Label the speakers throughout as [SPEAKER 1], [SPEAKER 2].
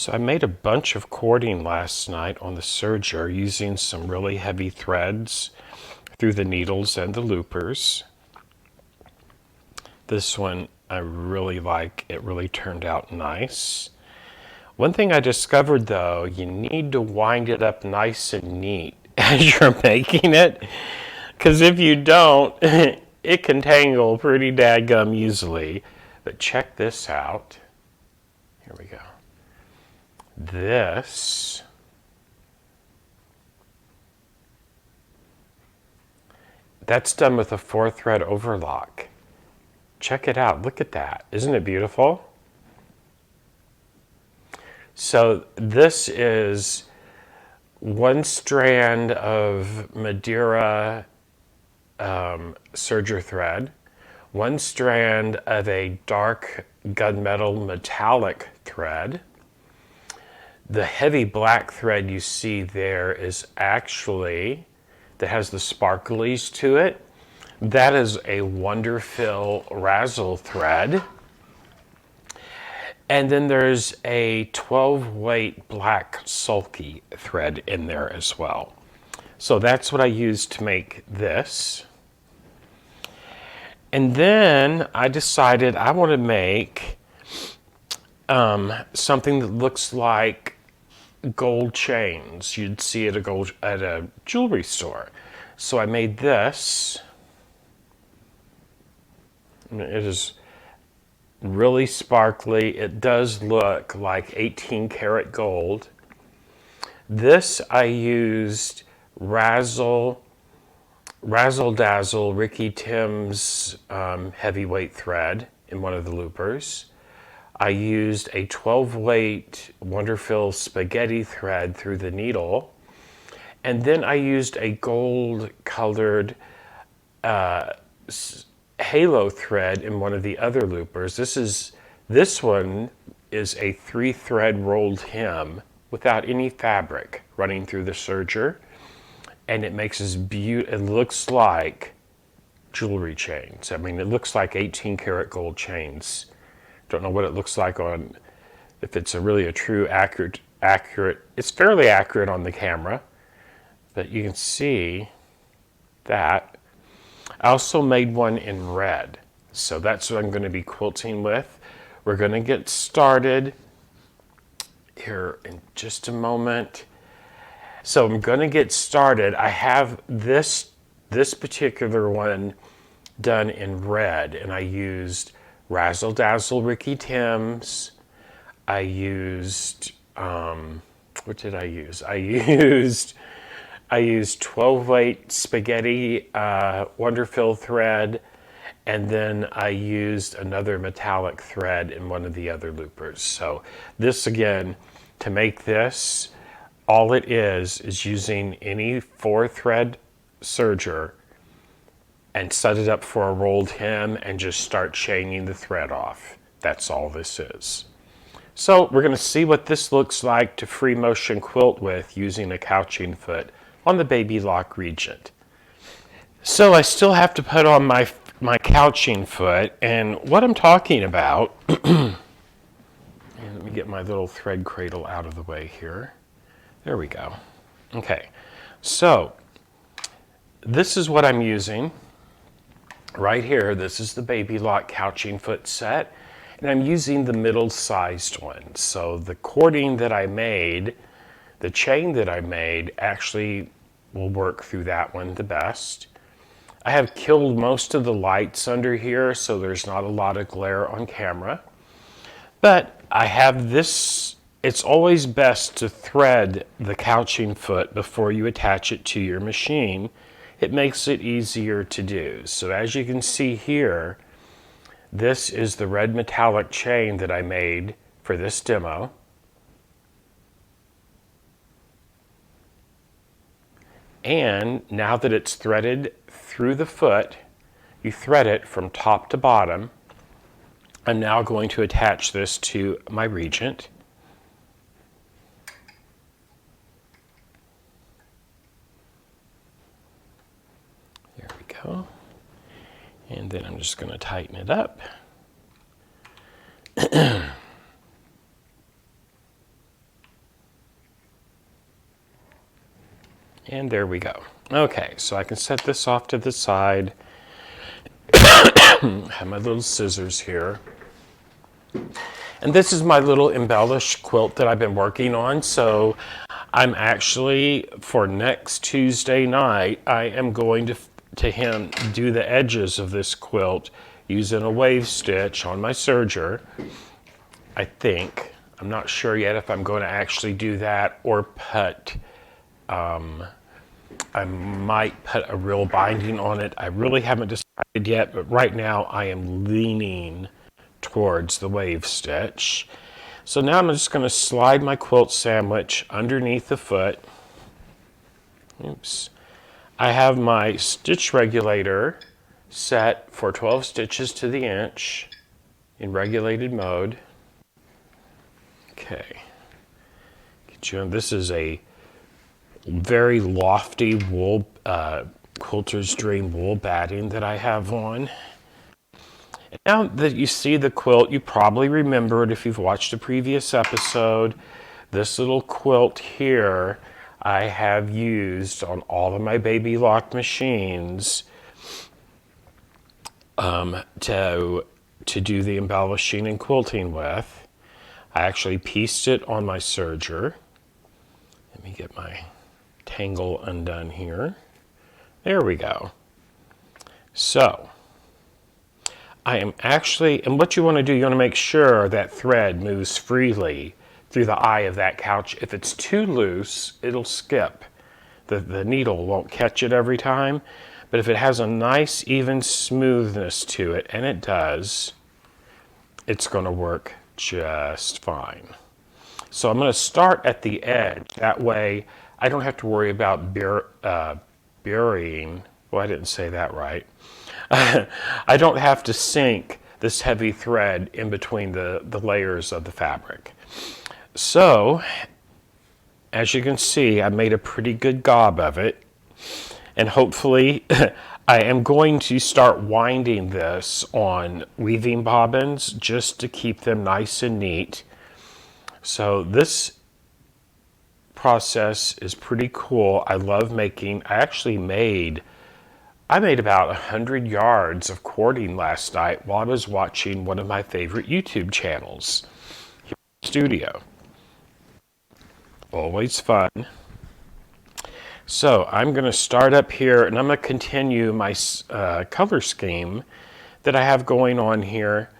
[SPEAKER 1] So I made a bunch of cording last night on the serger using some really heavy threads through the needles and the loopers. This one I really like. It really turned out nice. One thing I discovered though, you need to wind it up nice and neat as you're making it, because if you don't, it can tangle pretty dadgum easily. But check this out. Here we go. That's done with a 4-thread overlock. Check it out. Look at that. Isn't it beautiful? So this is one strand of Madeira serger thread, one strand of a dark gunmetal metallic thread. The heavy black thread you see there is actually, that has the sparklies to it, that is a Wonderfill razzle thread. And then there's a 12 weight black sulky thread in there as well. So that's what I used to make this. And then I decided I want to make something that looks like gold chains you'd see at a jewelry store. So I made this. It is really sparkly. It does look like 18 karat gold. This I used Razzle Dazzle Ricky Tim's heavyweight thread in one of the loopers. I used a 12 weight Wonderfill spaghetti thread through the needle. And then I used a gold colored halo thread in one of the other loopers. This one is a 3-thread rolled hem without any fabric running through the serger, and it makes this it looks like jewelry chains. I mean, it looks like 18 karat gold chains. Don't know what it looks like on, if it's really a true accurate. It's fairly accurate on the camera, but you can see that. I also made one in red, so that's what I'm going to be quilting with. We're going to get started here in just a moment. So I'm going to get started. I have this particular one done in red, and I used Razzle Dazzle Ricky Tim's. I used, what did I use? I used 12 weight spaghetti Wonderfill thread, and then I used another metallic thread in one of the other loopers. So this, again, to make this, all it is using any 4-thread serger and set it up for a rolled hem and just start chaining the thread off. That's all this is. So we're going to see what this looks like to free motion quilt with using a couching foot on the Baby Lock Regent. So I still have to put on my couching foot, and what I'm talking about, and let me get my little thread cradle out of the way here. There we go. Okay, so this is what I'm using right here. This is the Baby Lock couching foot set, and I'm using the middle-sized one. So the cording that I made, the chain that I made, actually will work through that one the best. I have killed most of the lights under here, so there's not a lot of glare on camera. But I have this. It's always best to thread the couching foot before you attach it to your machine. It makes it easier to do. So as you can see here, this is the red metallic chain that I made for this demo. And now that it's threaded through the foot, you thread it from top to bottom. I'm now going to attach this to my Regent. There we go. And then I'm just going to tighten it up. And there we go. Okay, so I can set this off to the side. Have my little scissors here. And this is my little embellished quilt that I've been working on. So I'm actually, for next Tuesday night, I am going to do the edges of this quilt using a wave stitch on my serger. I think. I'm not sure yet if I'm going to actually do that or put, I might put a real binding on it. I really haven't decided yet, but right now I am leaning towards the wave stitch. So now I'm just going to slide my quilt sandwich underneath the foot. Oops. I have my stitch regulator set for 12 stitches to the inch in regulated mode. Okay. This is a very lofty wool, Quilter's Dream wool batting that I have on. And now that you see the quilt, you probably remember it if you've watched a previous episode. This little quilt here I have used on all of my Baby Lock machines to do the embellishing and quilting with. I actually pieced it on my serger. Let me get my tangle undone here. There we go. So I am actually, and what you want to do, you want to make sure that thread moves freely through the eye of that couch. If it's too loose, it'll skip. The needle won't catch it every time. But if it has a nice, even smoothness to it, and it does, it's going to work just fine. So I'm going to start at the edge. That way, I don't have to worry about burying. Well, I didn't say that right. I don't have to sink this heavy thread in between the layers of the fabric. So, as you can see, I made a pretty good gob of it. And hopefully, I am going to start winding this on weaving bobbins just to keep them nice and neat. So this process is pretty cool. I love making, I made about 100 yards of cording last night while I was watching one of my favorite YouTube channels here in the studio. Always fun. So I'm going to start up here and I'm going to continue my color scheme that I have going on here.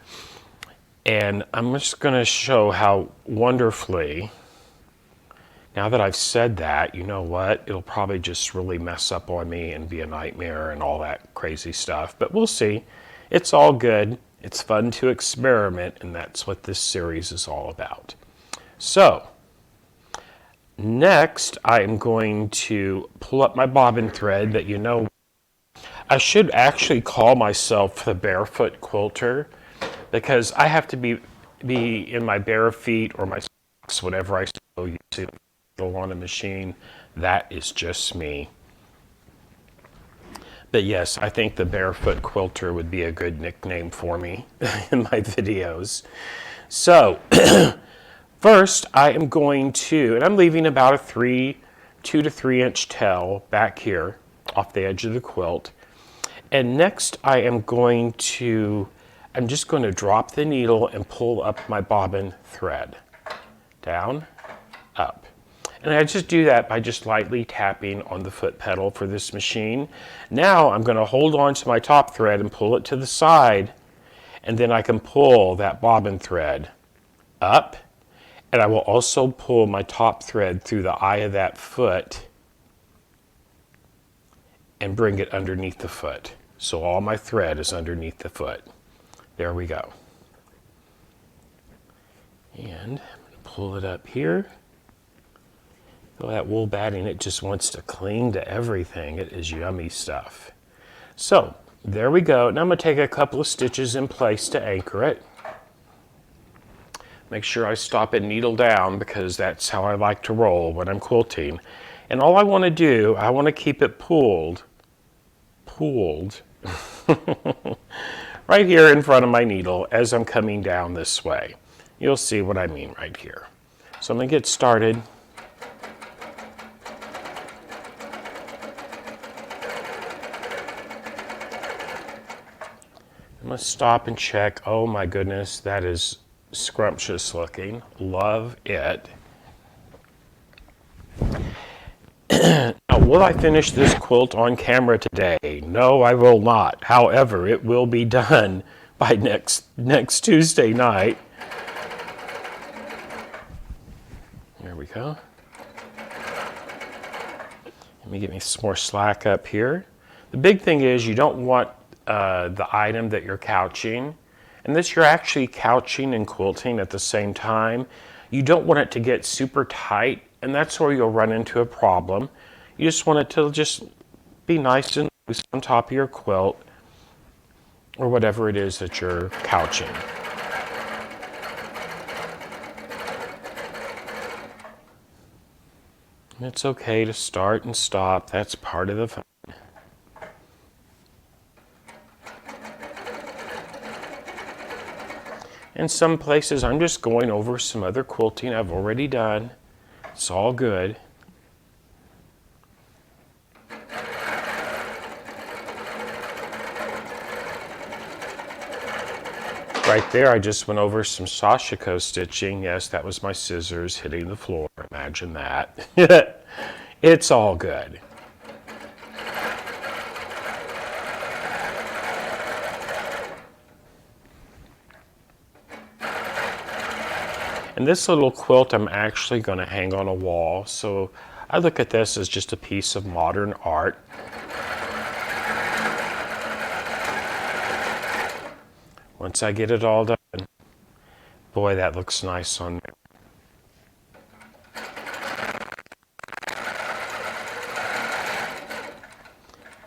[SPEAKER 1] And I'm just going to show how wonderfully, now that I've said that, you know what, it'll probably just really mess up on me and be a nightmare and all that crazy stuff. But we'll see. It's all good. It's fun to experiment, and that's what this series is all about. So, next I am going to pull up my bobbin thread, but you know, I should actually call myself the barefoot quilter, because I have to be in my bare feet or my socks whenever I sew using on a machine. That is just me. But yes, I think the barefoot quilter would be a good nickname for me in my videos. So first I am going to, and I'm leaving about a 2 to 3 inch tail back here off the edge of the quilt. And next I'm just going to drop the needle and pull up my bobbin thread. Down, up. And I just do that by just lightly tapping on the foot pedal for this machine. Now I'm going to hold on to my top thread and pull it to the side, and then I can pull that bobbin thread up, and I will also pull my top thread through the eye of that foot and bring it underneath the foot. So all my thread is underneath the foot. There we go. And I'm going to pull it up here. Oh, that wool batting, it just wants to cling to everything. It is yummy stuff. So there we go. Now I'm going to take a couple of stitches in place to anchor it. Make sure I stop it needle down, because that's how I like to roll when I'm quilting. And all I want to do, I want to keep it pulled right here in front of my needle as I'm coming down this way. You'll see what I mean right here. So I'm going to get started. I'm going to stop and check. Oh my goodness, that is scrumptious looking. Love it. Now, will I finish this quilt on camera today? No, I will not. However, it will be done by next Tuesday night. There we go. Let me get me some more slack up here. The big thing is you don't want the item that you're couching, and this you're actually couching and quilting at the same time. You don't want it to get super tight, and that's where you'll run into a problem. You just want it to just be nice and loose on top of your quilt or whatever it is that you're couching. And it's okay to start and stop. That's part of the fun. In some places, I'm just going over some other quilting I've already done. It's all good. Right there, I just went over some Sashiko stitching. Yes, that was my scissors hitting the floor. Imagine that. It's all good. And this little quilt I'm actually going to hang on a wall. So I look at this as just a piece of modern art. Once I get it all done, boy, that looks nice on there.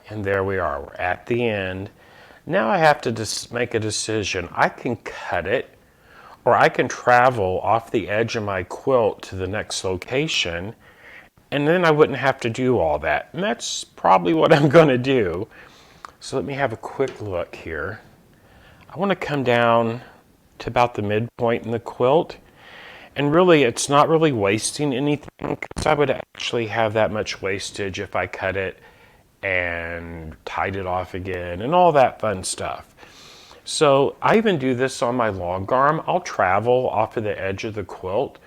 [SPEAKER 1] And there we are, we're at the end. Now I have to make a decision. I can cut it, or I can travel off the edge of my quilt to the next location, and then I wouldn't have to do all that. And that's probably what I'm going to do. So let me have a quick look here. I want to come down to about the midpoint in the quilt, and really it's not really wasting anything, because I would actually have that much wastage if I cut it and tied it off again and all that fun stuff. So I even do this on my long arm. I'll travel off of the edge of the quilt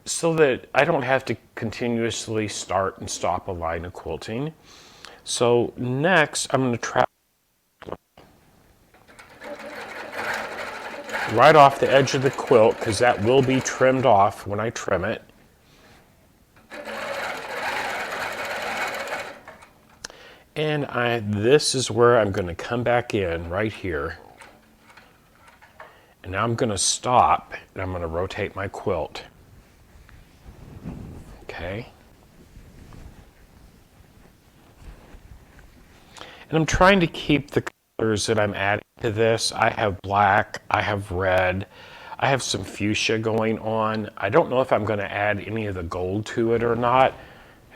[SPEAKER 1] so that I don't have to continuously start and stop a line of quilting. So next I'm going to travel right off the edge of the quilt, because that will be trimmed off when I trim it. And this is where I'm going to come back in right here. And now I'm going to stop, and I'm going to rotate my quilt. Okay. And I'm trying to keep the colors that I'm adding to this. I have black, I have red, I have some fuchsia going on. I don't know if I'm going to add any of the gold to it or not.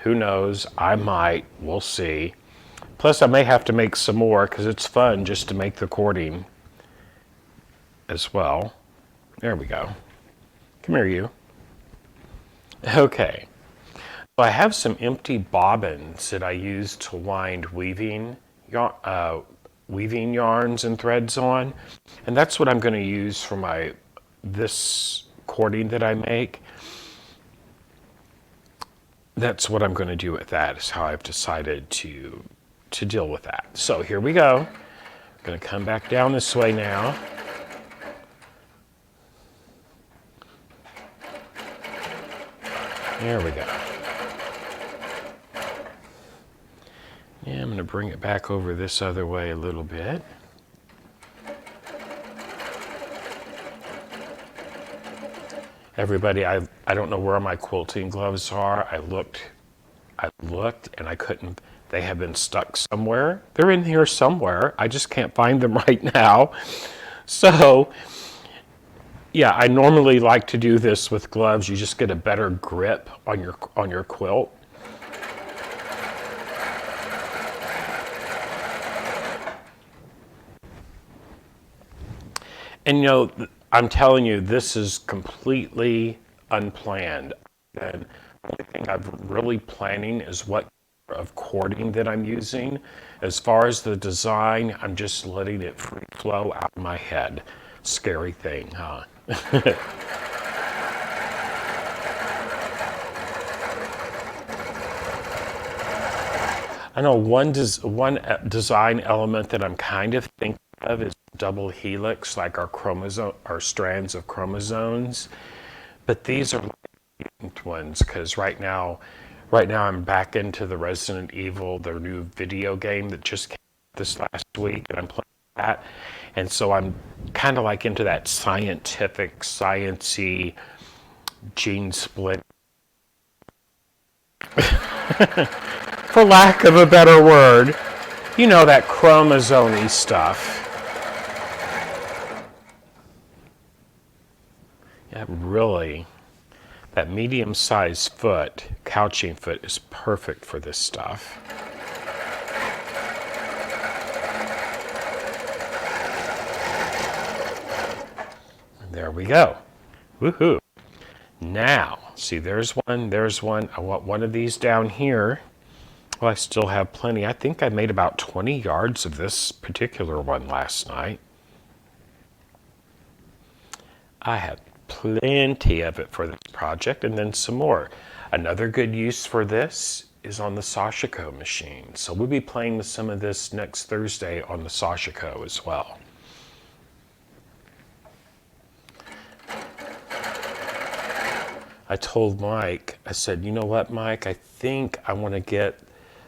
[SPEAKER 1] Who knows? I might. We'll see. Plus, I may have to make some more, because it's fun just to make the cording as well. There we go. Come here, you. Okay. So I have some empty bobbins that I use to wind weaving yarns and threads on, and that's what I'm going to use for this cording that I make. That's what I'm going to do with that, is how I've decided to deal with that. So here we go. I'm going to come back down this way now. There we go. Yeah, I'm going to bring it back over this other way a little bit. Everybody, I don't know where my quilting gloves are. I looked, and I couldn't. They have been stuck somewhere. They're in here somewhere. I just can't find them right now. So, yeah, I normally like to do this with gloves. You just get a better grip on your quilt. And you know, I'm telling you, this is completely unplanned. And the only thing I'm really planning is what of cording that I'm using. As far as the design, I'm just letting it free flow out of my head. Scary thing, huh? I know one design element that I'm kind of thinking of is double helix, like our strands of chromosomes. But these are linked ones because right now I'm back into the Resident Evil, their new video game that just came out this last week, and I'm playing that. And so I'm kind of like into that scientific, sciencey gene split, for lack of a better word. You know, that chromosome-y stuff. Yeah, really. That medium-sized foot, couching foot, is perfect for this stuff. There we go. Woohoo. Now, see, there's one, there's one. I want one of these down here. Well, I still have plenty. I think I made about 20 yards of this particular one last night. I have plenty of it for this project, and then some more. Another good use for this is on the Sashiko machine. So we'll be playing with some of this next Thursday on the Sashiko as well. I told Mike, I said, you know what, Mike, I think I want to get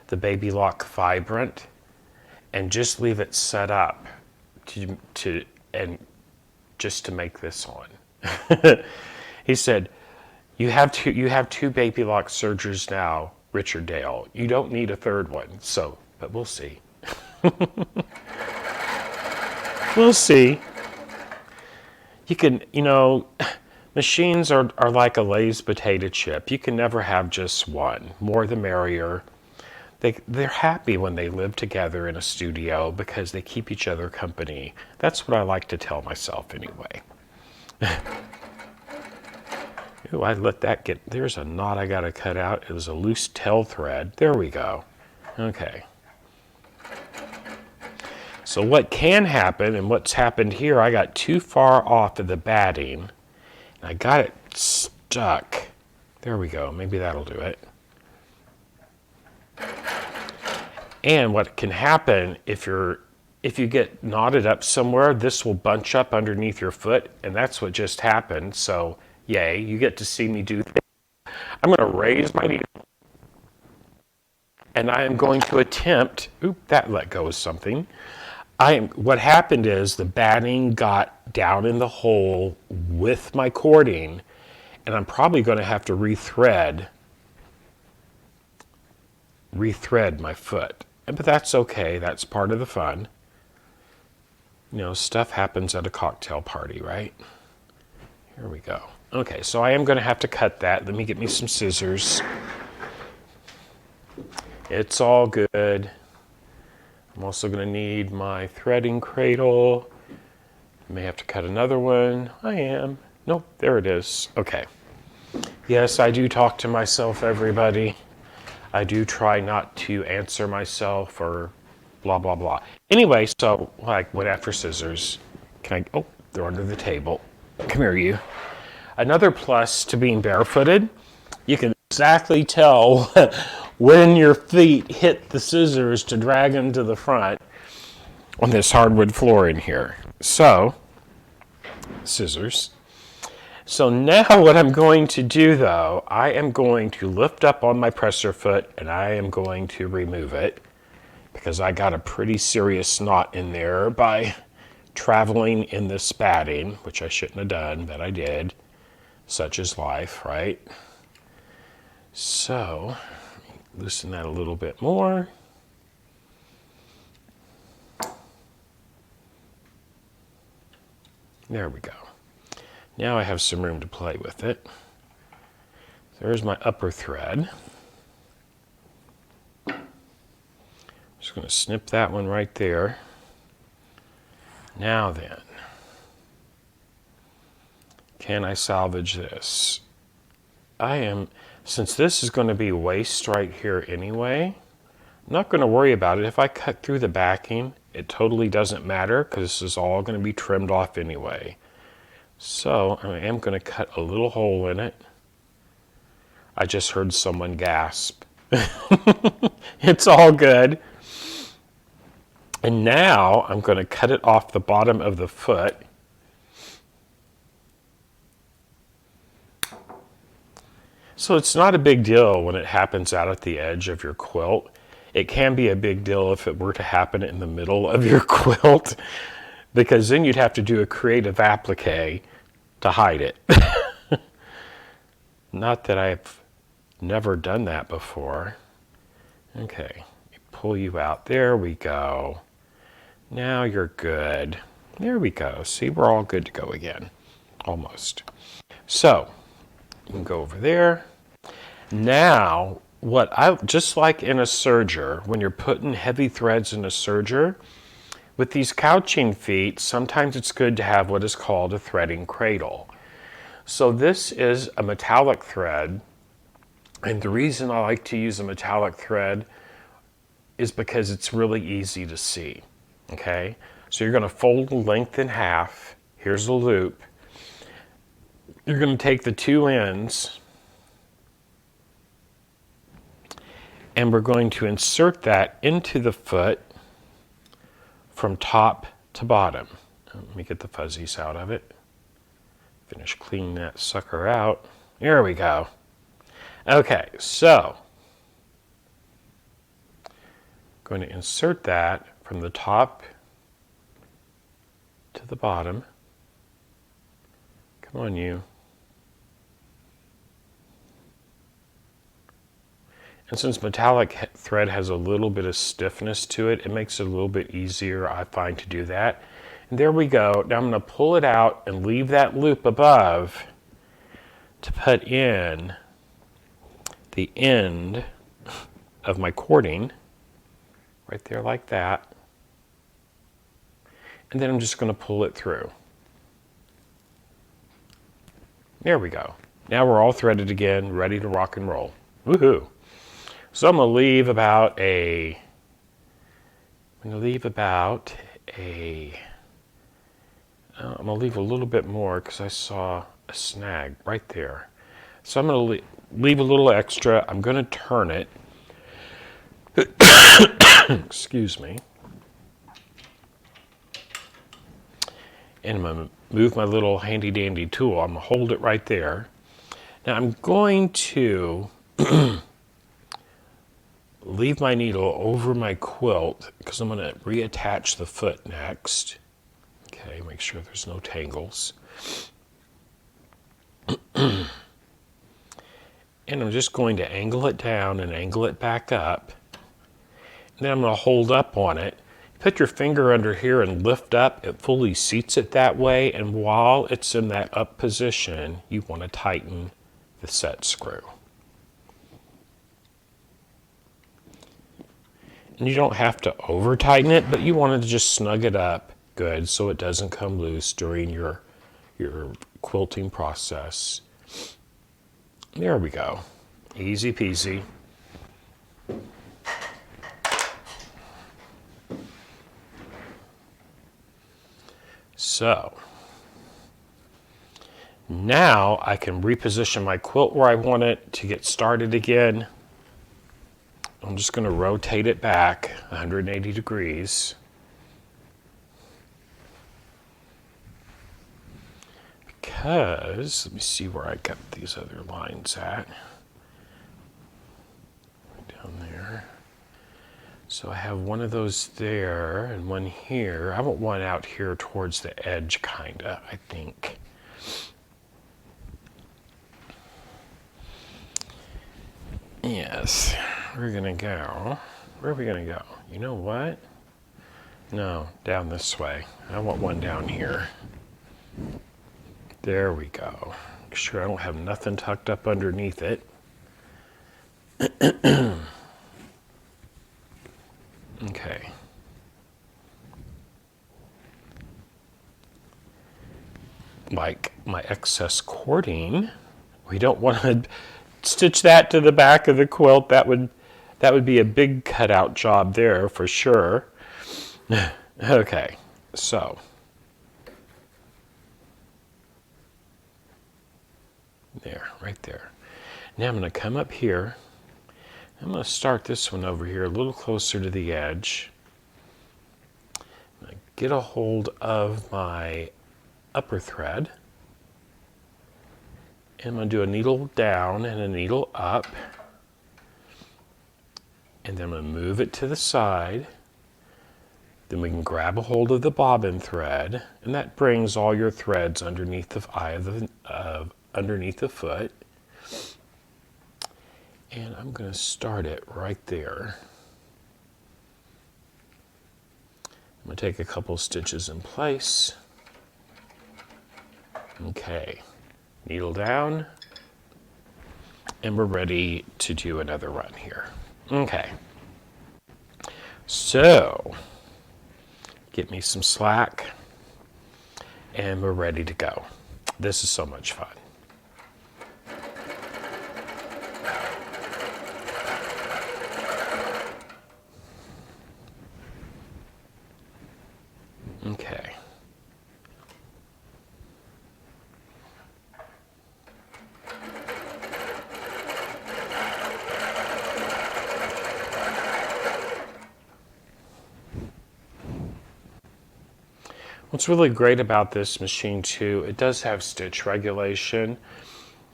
[SPEAKER 1] the Baby Lock Vibrant and just leave it set up and just to make this on. He said, you have two Baby Lock sergers now, Richard Dale. You don't need a third one. So, but we'll see. We'll see. You can, you know, machines are like a Lay's potato chip. You can never have just one. More the merrier. They're happy when they live together in a studio because they keep each other company. That's what I like to tell myself anyway. Ooh, I let that get, there's a knot I gotta cut out. It was a loose tail thread. There we go. Okay. So what can happen, and what's happened here, I got too far off of the batting, and I got it stuck. There we go. Maybe that'll do it. And what can happen if you get knotted up somewhere, this will bunch up underneath your foot, and that's what just happened. So, yay, you get to see me do things. I'm going to raise my needle, and I am going to attempt, oop, that let go of something. What happened is the batting got down in the hole with my cording, and I'm probably going to have to rethread my foot. But that's okay. That's part of the fun. You know, stuff happens at a cocktail party, right? Here we go. Okay, so I am going to have to cut that. Let me get me some scissors. It's all good. I'm also going to need my threading cradle. I may have to cut another one. I am. Nope, there it is. Okay. Yes, I do talk to myself, everybody. I do try not to answer myself or blah, blah, blah. Anyway, so I went after scissors. Oh, they're under the table. Come here, you. Another plus to being barefooted, you can exactly tell when your feet hit the scissors to drag them to the front on this hardwood floor in here. So, scissors. So now what I'm going to do though, I am going to lift up on my presser foot and I am going to remove it because I got a pretty serious knot in there by traveling in this batting, which I shouldn't have done, but I did. Such is life, right? So, loosen that a little bit more. There we go. Now I have some room to play with it. There's my upper thread. Just going to snip that one right there. Now then, can I salvage this? Since this is going to be waist right here anyway, I'm not going to worry about it. If I cut through the backing, it totally doesn't matter because this is all going to be trimmed off anyway. So I am going to cut a little hole in it. I just heard someone gasp. It's all good. And now I'm going to cut it off the bottom of the foot. So it's not a big deal when it happens out at the edge of your quilt. It can be a big deal if it were to happen in the middle of your quilt, because then you'd have to do a creative applique to hide it. Not that I've never done that before. Okay, pull you out. There we go. Now you're good. There we go. See, we're all good to go again. Almost. So, you can go over there. Now, just like in a serger, when you're putting heavy threads in a serger, with these couching feet, sometimes it's good to have what is called a threading cradle. So this is a metallic thread, and the reason I like to use a metallic thread is because it's really easy to see. Okay, so you're going to fold the length in half. Here's the loop. You're going to take the two ends and we're going to insert that into the foot from top to bottom. Let me get the fuzzies out of it. Finish cleaning that sucker out. There we go. Okay, so I'm going to insert that from the top to the bottom. Come on, you. And since metallic thread has a little bit of stiffness to it, it makes it a little bit easier, I find, to do that. And there we go. Now I'm going to pull it out and leave that loop above to put in the end of my cording, right there like that. And then I'm just going to pull it through. There we go. Now we're all threaded again, ready to rock and roll. Woohoo! So I'm going to leave about a I'm going to leave a little bit more because I saw a snag right there. So I'm going to leave a little extra. I'm going to turn it. Excuse me. And I'm going to move my little handy dandy tool. I'm going to hold it right there. Now I'm going to leave my needle over my quilt because I'm going to reattach the foot next. Okay, make sure there's no tangles. And I'm just going to angle it down and angle it back up. And then I'm going to hold up on it. Put your finger under here and lift up. It fully seats it that way. And while it's in that up position, you want to tighten the set screw. And you don't have to over tighten it, but you want to just snug it up good so it doesn't come loose during your quilting process. There we go. Easy peasy. So now I can reposition my quilt where I want it to get started again. I'm just going to rotate it back 180 degrees. Because, let me see where I got these other lines at. Right down there. So I have one of those there and one here. I want one out here towards the edge, kinda, I think. Yes, we're gonna go. Where are we gonna go? You know what? No, down this way. I want one down here. There we go. Make sure I don't have nothing tucked up underneath it. Okay. Like my excess cording, we don't want to stitch that to the back of the quilt. That would That would be a big cutout job there for sure. Okay, so there, right there. Now I'm going to come up here. I'm going to start this one over here a little closer to the edge. I'm going to get a hold of my upper thread. And I'm going to do a needle down and a needle up. And then I'm going to move it to the side. Then we can grab a hold of the bobbin thread, and that brings all your threads underneath the underneath the foot. And I'm going to start it right there. I'm going to take a couple stitches in place. Okay, needle down, and we're ready to do another run here. Okay, so get me some slack, and we're ready to go. This is so much fun. Okay. What's really great about this machine too, it does have stitch regulation,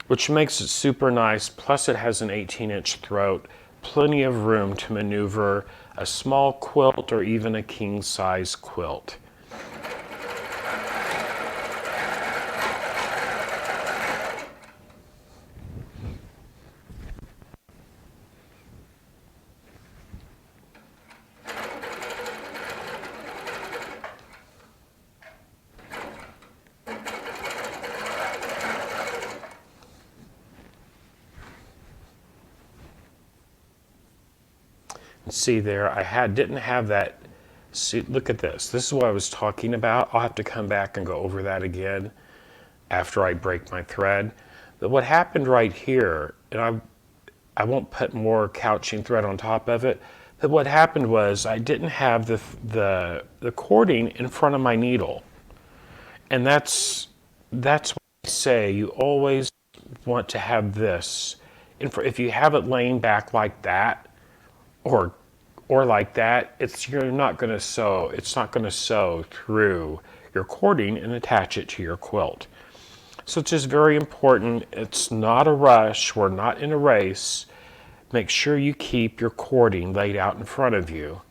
[SPEAKER 1] which makes it super nice. Plus it has an 18-inch throat, plenty of room to maneuver a small quilt or even a king-size quilt. See there, didn't have that. See, look at this. This is what I was talking about. I'll have to come back and go over that again after I break my thread. But what happened right here, and I won't put more couching thread on top of it, but what happened was I didn't have the cording in front of my needle. And that's why I say you always want to have this. If you have it laying back like that, or like that, you're not going to sew. It's not going to sew through your cording and attach it to your quilt. So it's just very important. It's not a rush. We're not in a race. Make sure you keep your cording laid out in front of you,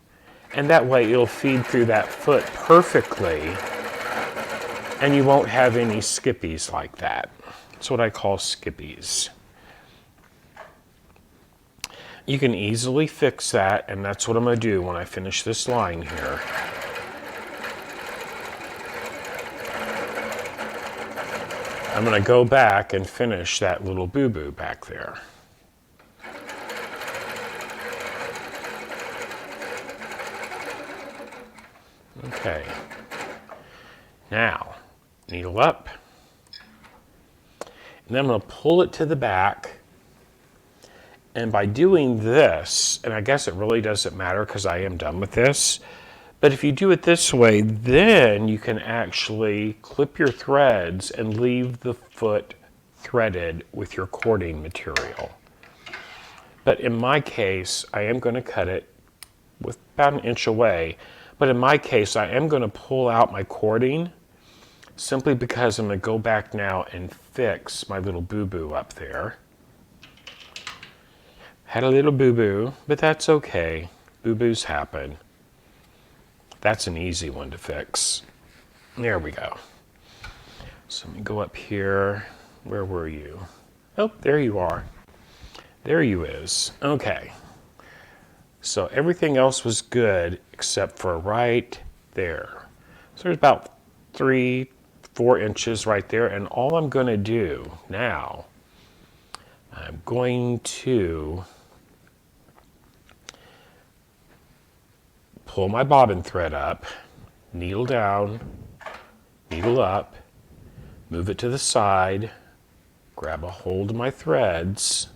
[SPEAKER 1] and that way it'll feed through that foot perfectly, and you won't have any skippies like that. That's what I call skippies. You can easily fix that, and that's what I'm going to do when I finish this line here. I'm going to go back and finish that little boo-boo back there. Okay. Now, needle up. And then I'm going to pull it to the back. And by doing this, and I guess it really doesn't matter because I am done with this, but if you do it this way, then you can actually clip your threads and leave the foot threaded with your cording material. But in my case, I am going to cut it with about 1 inch away, but in my case, I am going to pull out my cording simply because I'm going to go back now and fix my little boo-boo up there. Had a little boo-boo, but that's okay. Boo-boos happen. That's an easy one to fix. There we go. So let me go up here. Where were you? Oh, there you are. There you is. Okay. So everything else was good except for right there. So there's about 3-4 inches right there. And all I'm going to do now, I'm going to pull my bobbin thread up, needle down, needle up, move it to the side, grab a hold of my threads.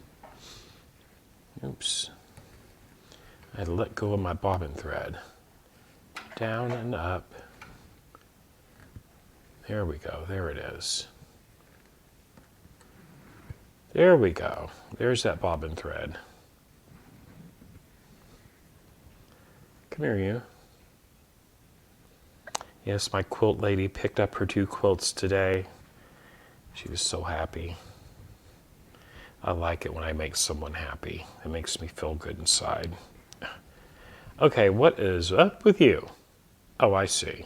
[SPEAKER 1] Oops. I let go of my bobbin thread. Down and up. There we go. There it is. There we go. There's that bobbin thread. Come here, you. Yes, my quilt lady picked up her 2 quilts today. She was so happy. I like it when I make someone happy. It makes me feel good inside. Okay, what is up with you? Oh, I see.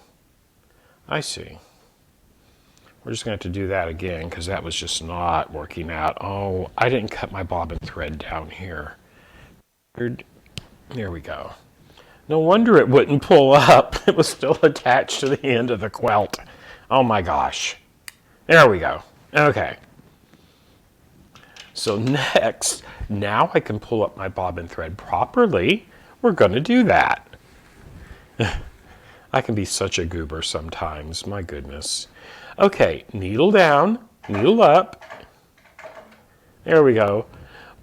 [SPEAKER 1] I see. We're just going to have to do that again because that was just not working out. Oh, I didn't cut my bobbin thread down here. There we go. No wonder it wouldn't pull up. It was still attached to the end of the quilt. Oh my gosh. There we go. Okay. So next, now I can pull up my bobbin thread properly. We're going to do that. I can be such a goober sometimes. My goodness. Okay, needle down, needle up. There we go.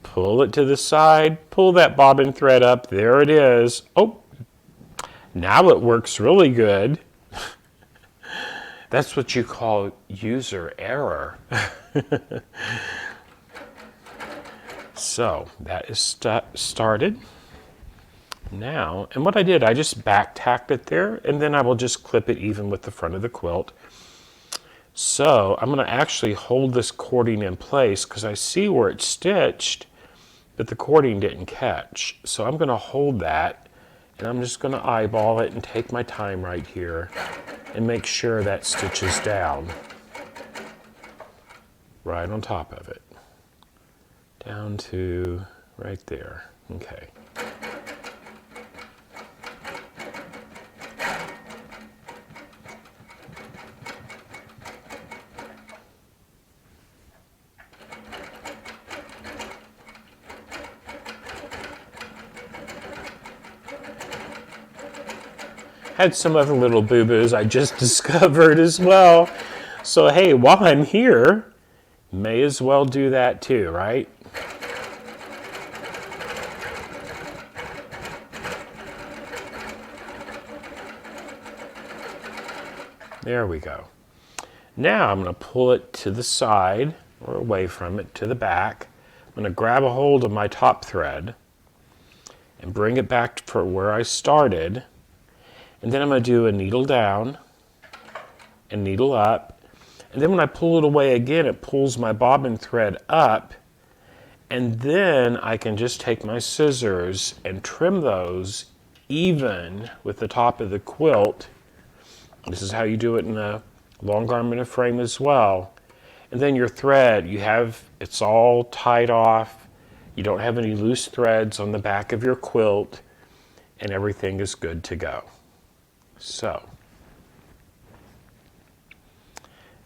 [SPEAKER 1] Pull it to the side. Pull that bobbin thread up. There it is. Oh, now it works really good. That's what you call user error. So that is started. Now, and what I did, I just back tacked it there, and then I will just clip it even with the front of the quilt. So I'm going to actually hold this cording in place because I see where it's stitched, but the cording didn't catch. So I'm going to hold that, and I'm just going to eyeball it and take my time right here and make sure that stitches down right on top of it. Down to right there. Okay. Had some other little boo-boos I just discovered as well. So hey, while I'm here, may as well do that too, right? There we go. Now I'm going to pull it to the side or away from it to the back. I'm going to grab a hold of my top thread and bring it back for where I started. And then I'm going to do a needle down and needle up. And then when I pull it away again, it pulls my bobbin thread up. And then I can just take my scissors and trim those even with the top of the quilt. This is how you do it in a long garment frame as well. And then your thread, it's all tied off. You don't have any loose threads on the back of your quilt, and everything is good to go. So,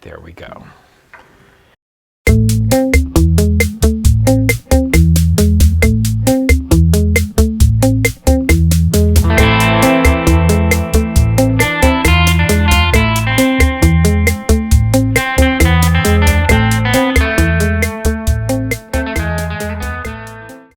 [SPEAKER 1] there we go.